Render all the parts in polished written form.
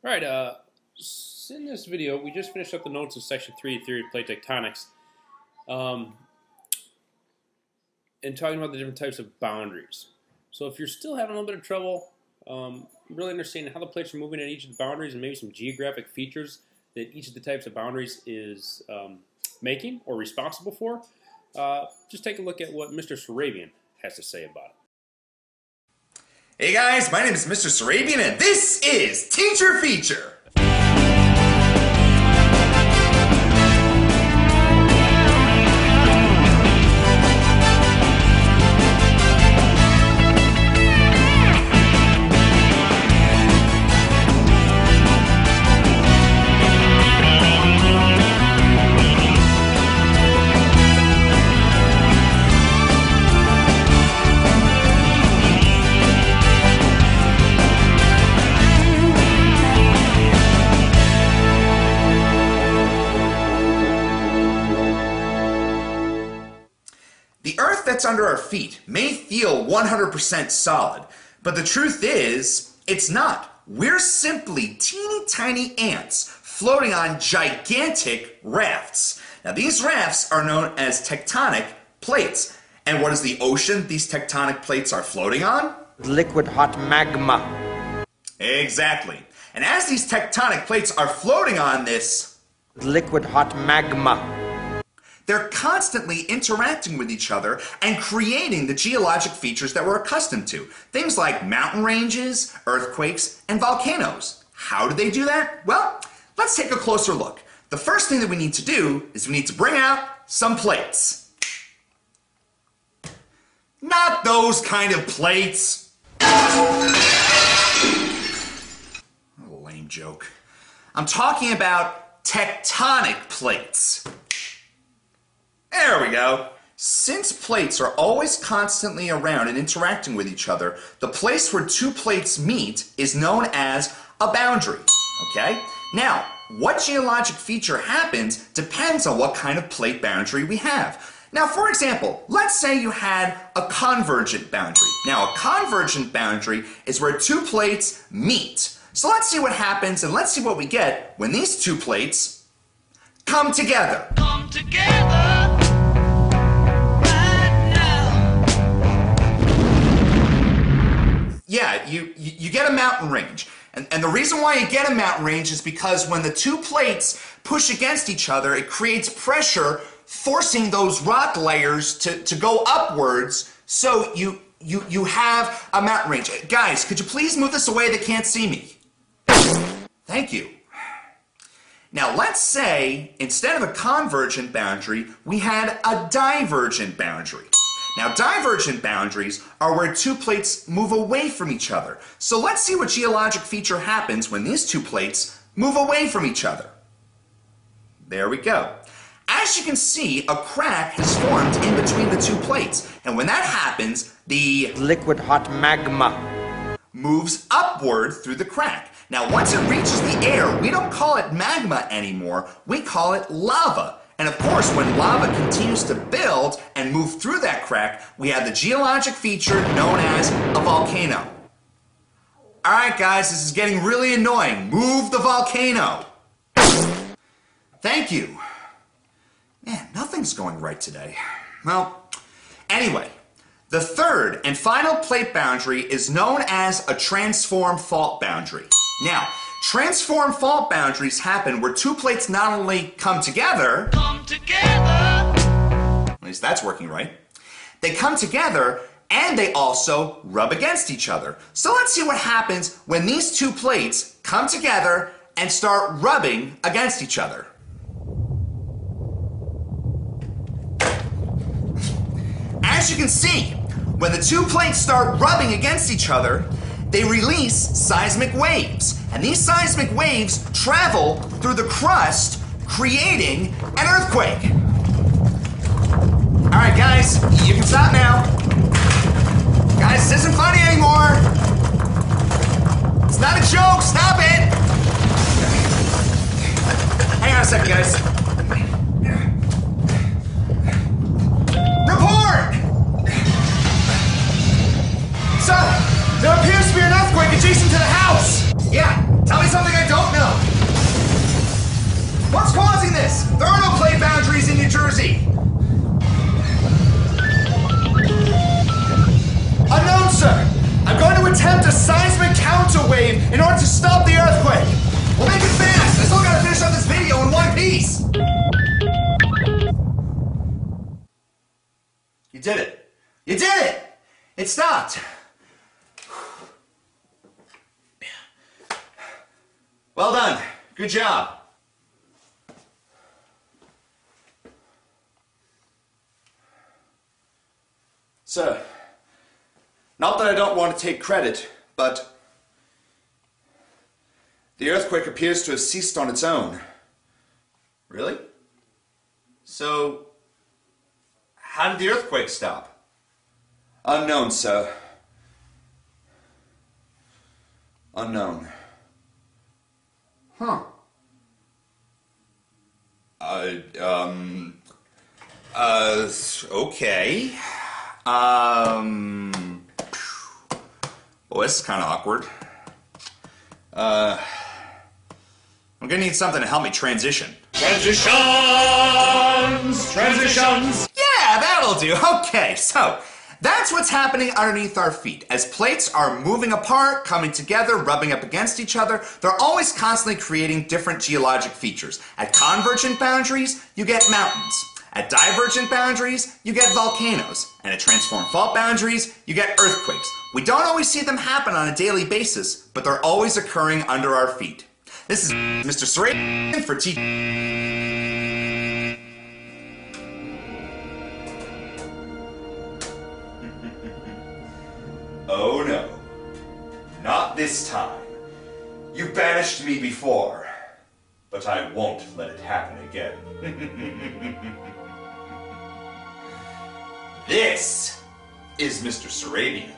All right, in this video, we just finished up the notes of Section 3, Theory of Plate Tectonics, and talking about the different types of boundaries. So if you're still having a little bit of trouble really understanding how the plates are moving at each of the boundaries and maybe some geographic features that each of the types of boundaries is making or responsible for, just take a look at what Mr. Sarabian has to say about it. Hey guys, my name is Mr. Sarabian and this is Teacher Feature. The earth that's under our feet may feel 100% solid, but the truth is, it's not. We're simply teeny tiny ants floating on gigantic rafts. Now these rafts are known as tectonic plates. And what is the ocean these tectonic plates are floating on? Liquid hot magma. Exactly. And as these tectonic plates are floating on this liquid hot magma, they're constantly interacting with each other and creating the geologic features that we're accustomed to. Things like mountain ranges, earthquakes, and volcanoes. How do they do that? Well, let's take a closer look. The first thing that we need to do is we need to bring out some plates. Not those kind of plates. What a lame joke. I'm talking about tectonic plates. There we go. Since plates are always constantly around and interacting with each other, the place where two plates meet is known as a boundary. Okay? Now, what geologic feature happens depends on what kind of plate boundary we have. Now, for example, let's say you had a convergent boundary. Now, a convergent boundary is where two plates meet. So let's see what happens and let's see what we get when these two plates come together. Come together. Yeah, you get a mountain range. And the reason why you get a mountain range is because when the two plates push against each other, it creates pressure, forcing those rock layers to go upwards, so you have a mountain range. Guys, could you please move this away? They can't see me. Thank you. Now let's say, instead of a convergent boundary, we had a divergent boundary. Now, divergent boundaries are where two plates move away from each other. So let's see what geologic feature happens when these two plates move away from each other. There we go. As you can see, a crack has formed in between the two plates. And when that happens, the liquid hot magma moves upward through the crack. Now, once it reaches the air, we don't call it magma anymore. We call it lava. And of course, when lava continues to build and move through that crack, we have the geologic feature known as a volcano. Alright guys, this is getting really annoying. Move the volcano. Thank you. Man, nothing's going right today. Well, anyway, the third and final plate boundary is known as a transform fault boundary. Now, transform fault boundaries happen where two plates not only come together, at least that's working right, they come together and they also rub against each other. So let's see what happens when these two plates come together and start rubbing against each other. As you can see, when the two plates start rubbing against each other, they release seismic waves. And these seismic waves travel through the crust, creating an earthquake. Alright guys, you can stop now. Guys, this isn't funny anymore. It's not a joke, stop it. Hang on a second, guys. Report! So, there appears to be an earthquake adjacent to the house. Yeah. Tell me something I don't know. What's causing this? There are no plate boundaries in New Jersey. Unknown, sir. I'm going to attempt a seismic counterwave in order to stop the earthquake. We'll make it fast. I still gotta finish up this video in one piece. You did it. You did it. It stopped. Well done. Good job. Sir, not that I don't want to take credit, but the earthquake appears to have ceased on its own. Really? So, how did the earthquake stop? Unknown, sir. Unknown. Huh. Okay. Well, this is kind of awkward. I'm gonna need something to help me transition. Transitions! Transitions! Yeah, that'll do. Okay, so that's what's happening underneath our feet. As plates are moving apart, coming together, rubbing up against each other, they're always constantly creating different geologic features. At convergent boundaries, you get mountains. At divergent boundaries, you get volcanoes. And at transform fault boundaries, you get earthquakes. We don't always see them happen on a daily basis, but they're always occurring under our feet. This is Mr. Serapian for T. Oh no. Not this time. You banished me before, but I won't let it happen again. This is Mr. Serapian,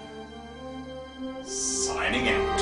signing out.